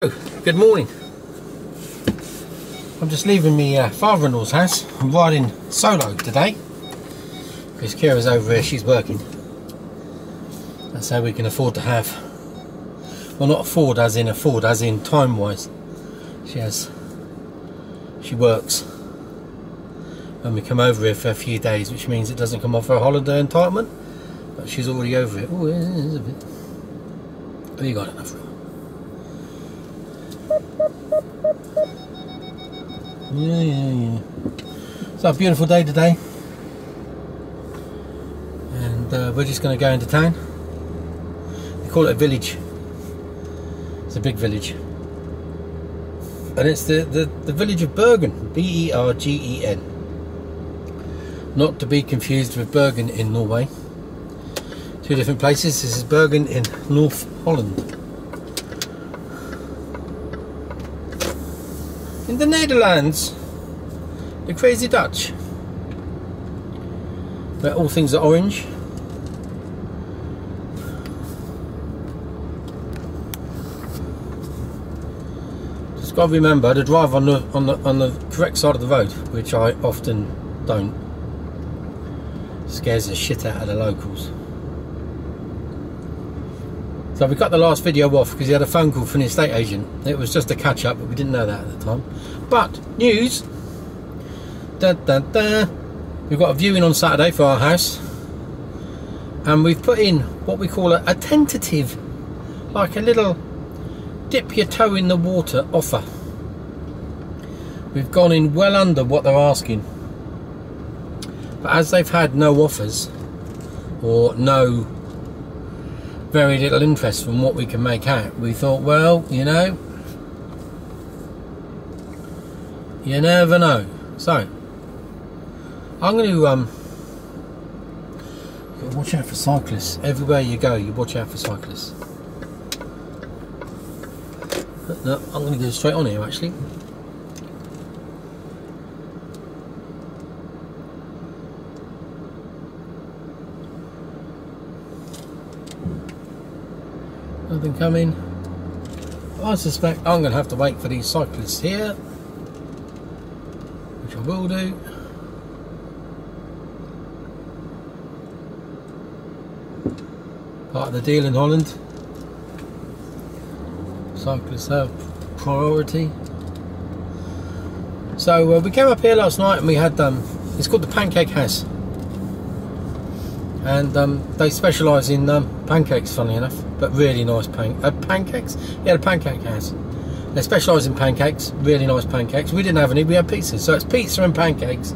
Good morning. I'm just leaving my father-in-law's house. I'm riding solo today because Kira's over here, she's working. That's how we can afford to have, well, not afford as in time wise. She works and we come over here for a few days, which means it doesn't come off her holiday entitlement, but she's already over it. Oh, it is a bit. Have you got enough room? Yeah. It's a beautiful day today, and we're just going to go into town. They call it a village. It's a big village, and it's the village of Bergen, B-E-R-G-E-N. Not to be confused with Bergen in Norway. Two different places. This is Bergen in North Holland. In the Netherlands, the crazy Dutch, where all things are orange. Just got to remember to drive on the correct side of the road, which I often don't. Scares the shit out of the locals. So we cut the last video off because he had a phone call from the estate agent. It was just a catch up, but we didn't know that at the time. But news, we've got a viewing on Saturday for our house, and we've put in what we call a tentative, like a little dip your toe in the water offer. We've gone in well under what they're asking, but as they've had no offers or no very little interest from what we can make out, we thought, well, you know, you never know. So I'm going to watch out for cyclists. Everywhere you go, you watch out for cyclists. But no, I'm going to go straight on here actually. Nothing coming. I suspect I'm going to have to wait for these cyclists here, which I will do. Part of the deal in Holland. Cyclists have priority. So we came up here last night and we had it's called the Pancake House, and they specialise in pancakes, funny enough, but really nice pancakes. Yeah, the Pancake House. They specialise in pancakes, really nice pancakes. We didn't have any, we had pizzas. So it's pizza and pancakes,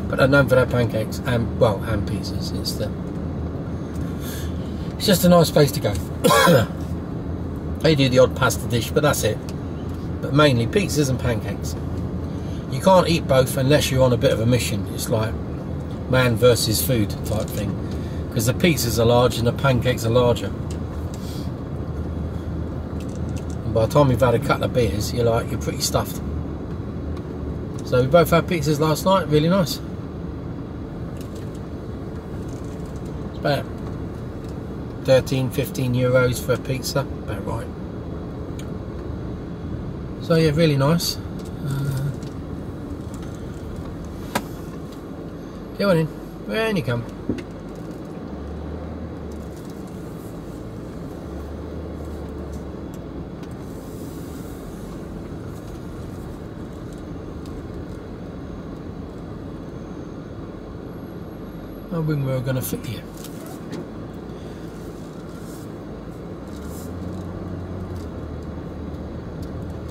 but they're known for their pancakes and, well, and pizzas. It's just a nice place to go. They do the odd pasta dish, but that's it. But mainly pizzas and pancakes. You can't eat both unless you're on a bit of a mission. It's like man versus food type thing, because the pizzas are large and the pancakes are larger. And by the time you've had a couple of beers, you're pretty stuffed. So we both had pizzas last night, really nice. It's about 13-15 euros for a pizza, about right. So yeah, really nice. Go on in, when you come. I think we're going to fit here.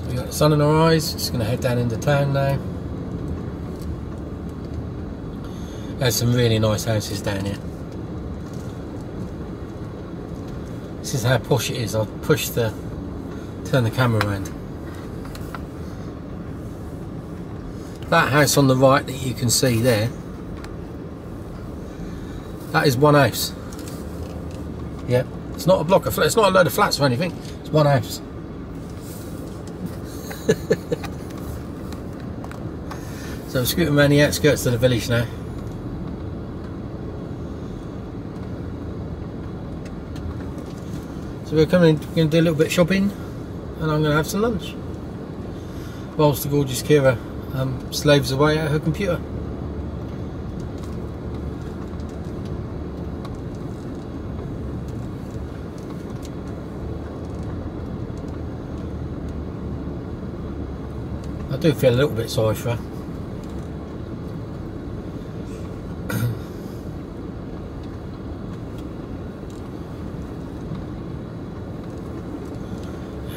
We got the sun in our eyes. Just going to head down into town now. There's some really nice houses down here. This is how posh it is. I'll turn the camera around. That house on the right that you can see there, that is one house. Yeah, it's not a block of flats, it's not a load of flats or anything, it's one house. So I'm scooting around the outskirts of the village now. So we're going to do a little bit of shopping. and I'm going to have some lunch whilst the gorgeous Kira slaves away at her computer. I do feel a little bit sorry for her.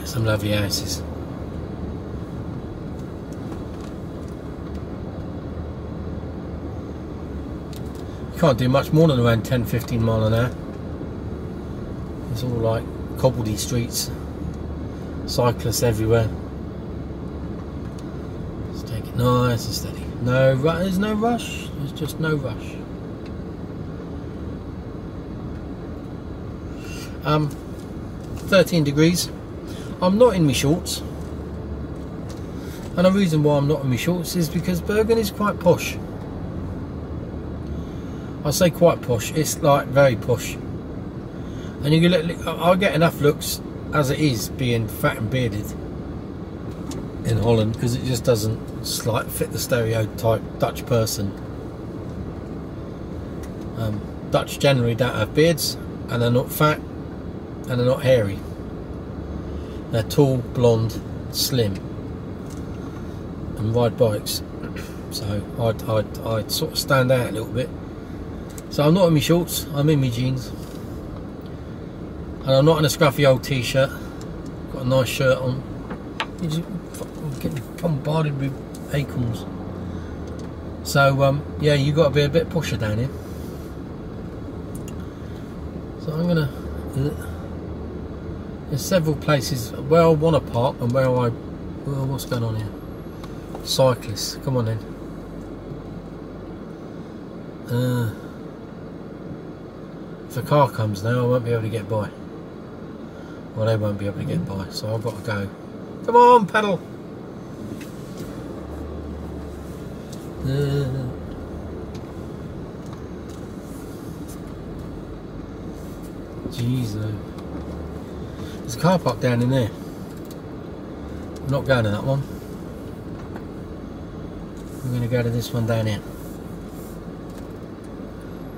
Some lovely houses. You can't do much more than around 10-15 mile an hour. It's all like cobbledy streets, cyclists everywhere. Just take it nice and steady. No, there's no rush. There's just no rush. 13 degrees. I'm not in my shorts, and the reason why I'm not in my shorts is because Bergen is quite posh. I say quite posh, it's like very posh, and you get, I get enough looks as it is being fat and bearded in Holland, because it just doesn't like fit the stereotype Dutch person. Dutch generally don't have beards, and they're not fat, and they're not hairy. They're tall, blonde, slim, and ride bikes. So I'd sort of stand out a little bit. So I'm not in my shorts, I'm in my jeans. And I'm not in a scruffy old t-shirt. Got a nice shirt on. You're just getting bombarded with acorns. So yeah, you got to be a bit posher down here. So I'm gonna. There's several places where I want to park and where I. Well, what's going on here? Cyclists, come on then. If a car comes now, I won't be able to get by. Well, they won't be able to get by, so I've got to go. Come on, pedal! Jeez, though. There's a car park down in there. I'm not going to that one. I'm going to go to this one down here.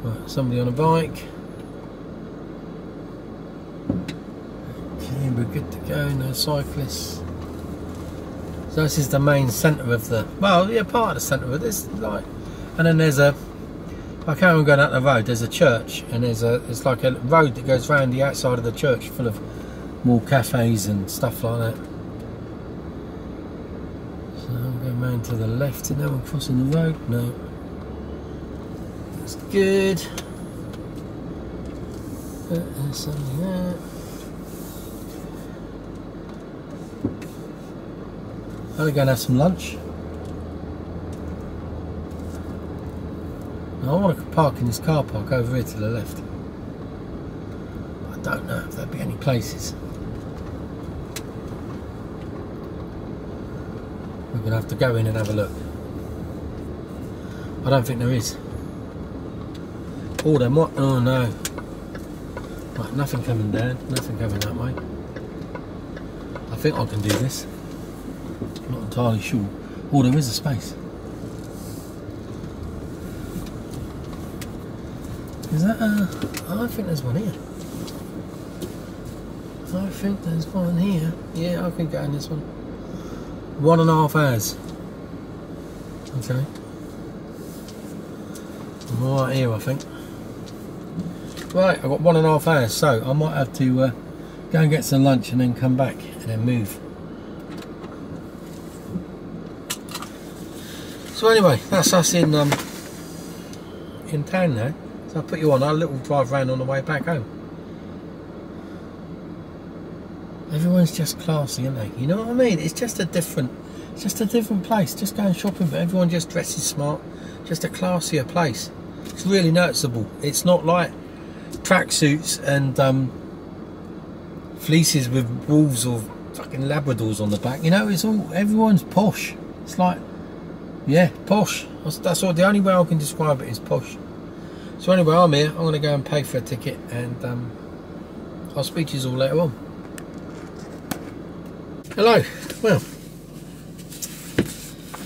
Right, somebody on a bike. Okay, we're good to go. No cyclists. So this is the main centre of the. Well, yeah, part of the centre of this. Like, and then there's a. I can't even go down the road. There's a church, and it's like a road that goes round the outside of the church, full of more cafes and stuff like that. So I'm going round to the left, and now I'm crossing the road. No, that's good. There's something there. I'm going to go and have some lunch. Now, I want to park in this car park over here to the left. I don't know if there'll be any places. We're going to have to go in and have a look. I don't think there is. Oh, there might. Oh no. Right, nothing coming down. Nothing coming that way. I think I can do this. I'm not entirely sure. Oh, there is a space. Is that I think there's one here. I think there's one here. Yeah, I can go in this one. 1.5 hours. Okay. I'm right here, I think. Right, I've got 1.5 hours, so I might have to go and get some lunch and then come back and then move. So anyway, that's us in town now. So I'll put you on a little drive round on the way back home. Everyone's just classy, aren't they? You know what I mean? It's just a different place. Just going shopping, but everyone just dresses smart. Just a classier place. It's really noticeable. It's not like tracksuits and fleeces with wolves or fucking Labradors on the back. You know, it's all, everyone's posh. It's like, yeah, posh. That's all. The only way I can describe it is posh. So anyway, I'm here. I'm going to go and pay for a ticket, and I'll speak to you all later on. Hello. Well,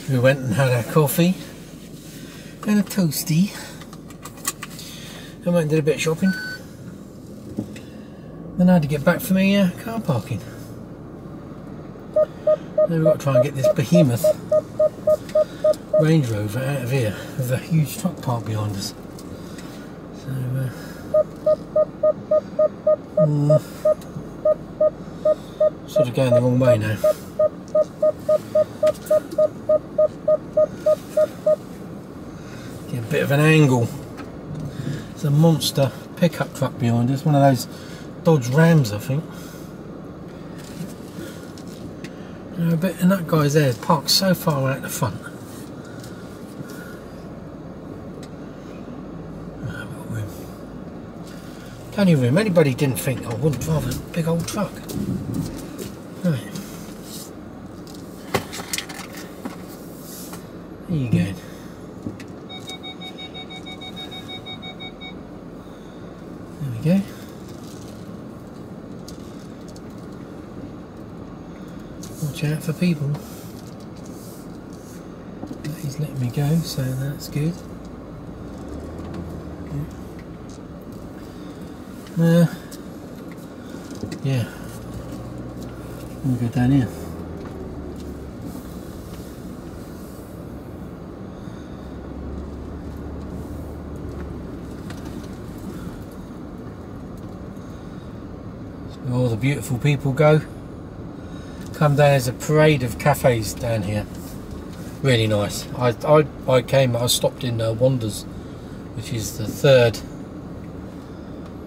we went and had our coffee and a toasty. I went and did a bit of shopping. Then I had to get back for my car parking. Then we've got to try and get this behemoth Range Rover out of here with a huge truck parked behind us. So, sort of going the wrong way now. Get a bit of an angle. It's a monster pickup truck behind us, one of those Dodge Rams, I think. And that guy's there, parked so far out the front. Plenty of room. Anybody didn't think I wouldn't drive a big old truck. Right. There you go. There we go. Watch out for people. He's letting me go, so that's good. Yeah. We'll go down here. That's where all the beautiful people go. Come down, there's a parade of cafes down here. Really nice. I stopped in Wonders, which is the third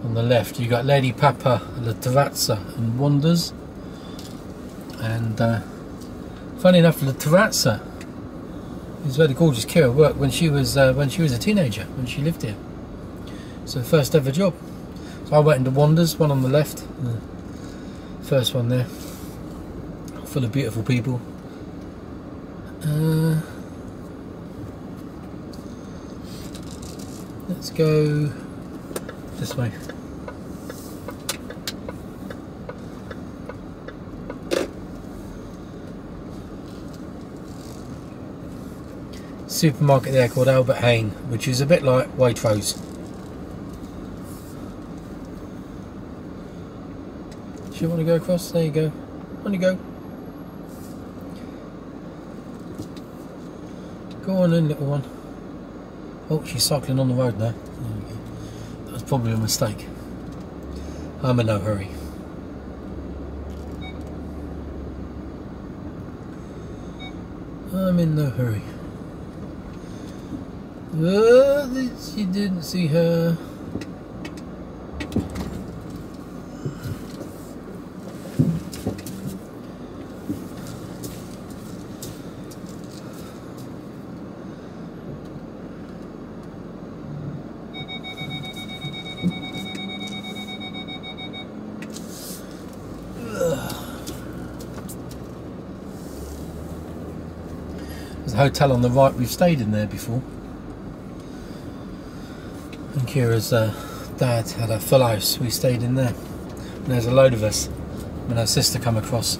on the left. You got Lady Papa, La Terrazza and Wonders. And funny enough, La Terrazza is where the gorgeous Kira worked when she was a teenager, when she lived here. So first ever job. So I went into Wonders, one on the left, the first one there, full of beautiful people. Let's go this way. Supermarket there called Albert Heijn, which is a bit like Waitrose. Do you want to go across? There you go. On you go. Go on in, little one. Oh, she's cycling on the road now. That was probably a mistake. I'm in no hurry. I'm in no hurry. She didn't see her. There's a hotel on the right, we've stayed in there before. And Kira's dad had a full house, we stayed in there. And there's a load of us when her sister come across.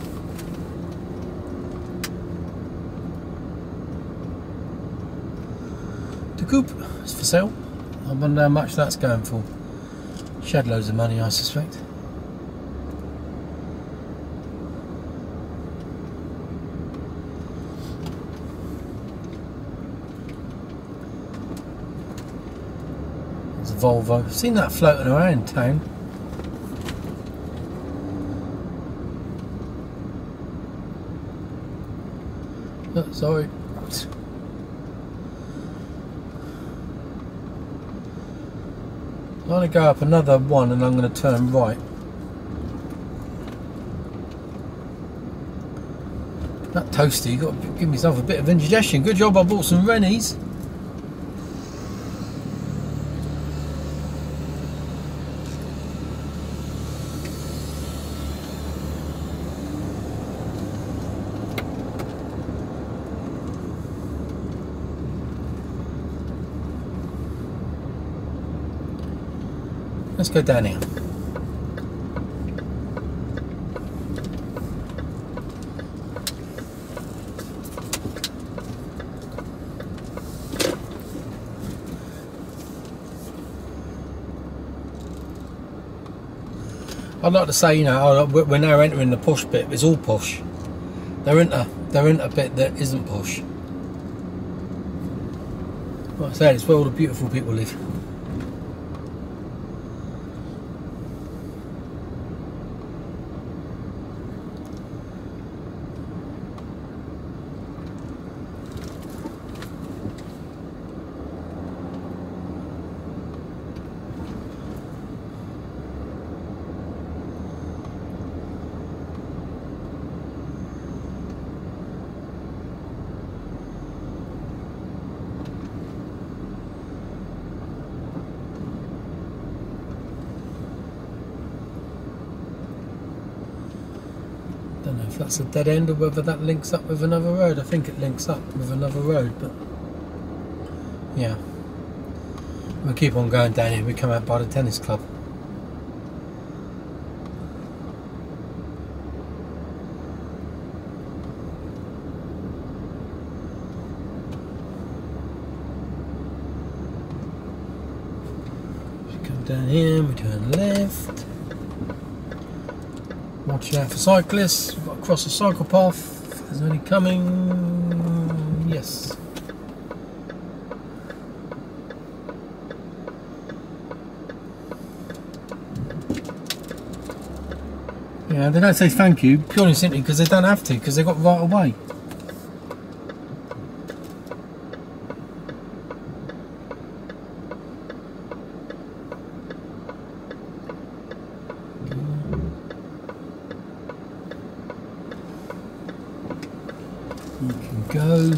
The coupe is for sale. I wonder how much that's going for. Shed loads of money, I suspect. Volvo. I've seen that floating around town. Oh, sorry. I'm going to go up another one and I'm going to turn right. That toasty, you've got to give myself a bit of indigestion. Good job I bought some Rennies. Let's go down here. I'd like to say, you know, we're now entering the posh bit. It's all posh. There isn't a bit that isn't posh. Like I said, it's where all the beautiful people live. Don't know if that's a dead end or whether that links up with another road. I think it links up with another road, but yeah. We'll keep on going down here. We come out by the tennis club. We come down here, we turn left. Watch out for cyclists. We've got to cross a cycle path. If there's any coming. Yes. Yeah, they don't say thank you purely simply because they don't have to, because they got right away. You can go.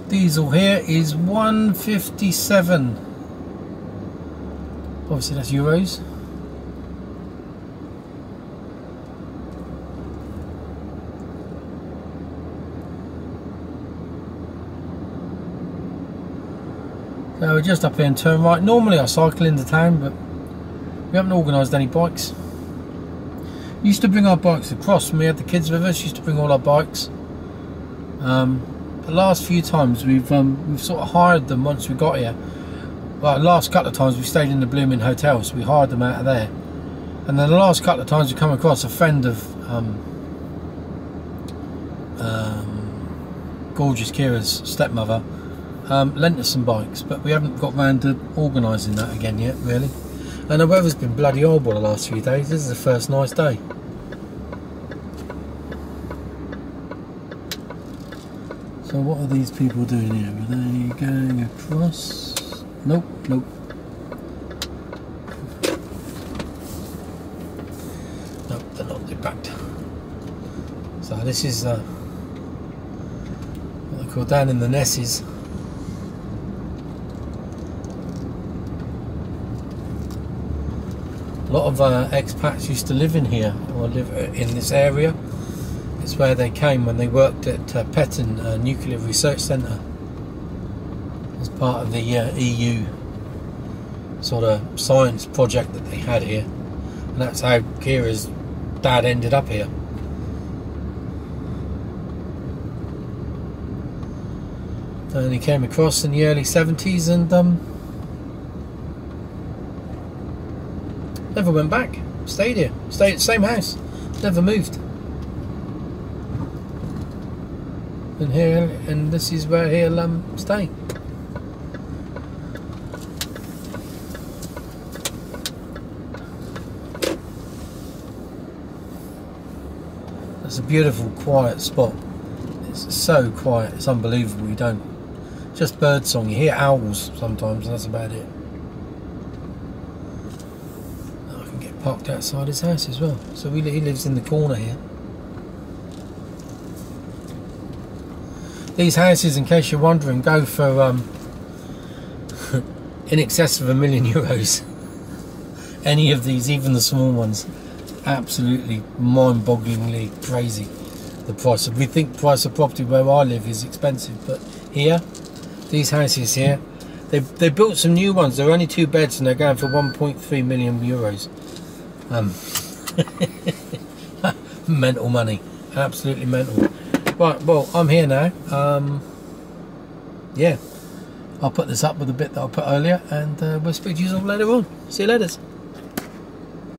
Diesel here is 157. Obviously that's euros. So we're just up here and turn right. Normally I cycle into town, but we haven't organised any bikes. Used to bring our bikes across when we had the kids with us. Used to bring all our bikes. The last few times we've sort of hired them once we got here. Well, the last couple of times we stayed in the blooming hotel, so we hired them out of there. And then the last couple of times we come across a friend of gorgeous Kira's stepmother lent us some bikes, but we haven't got round to organising that again yet, really. And the weather's been bloody horrible the last few days. This is the first nice day. So what are these people doing here? Are they going across? Nope, nope. Nope, they're not. They're backed. So this is what they call down in the Nesses. A lot of expats used to live in here, or live in this area. It's where they came when they worked at Petten Nuclear Research Centre as part of the EU sort of science project that they had here, and that's how Kira's dad ended up here. And he came across in the early 70s and never went back. Stayed here. Stayed at the same house. Never moved. And here, and this is where he'll stay. It's a beautiful, quiet spot. It's so quiet. It's unbelievable. You don't just birdsong. You hear owls sometimes, and that's about it. Parked outside his house as well, so he lives in the corner here. These houses, in case you're wondering, go for in excess of €1 million. Any of these, even the small ones, absolutely mind-bogglingly crazy. The price of, we think price of property where I live is expensive, but here, these houses here, they built some new ones. They're only 2 beds and they're going for €1.3 million. Mental money, absolutely mental. Right, well, I'm here now. Yeah, I'll put this up with the bit that I put earlier, and we'll speak to you all later on. See you later.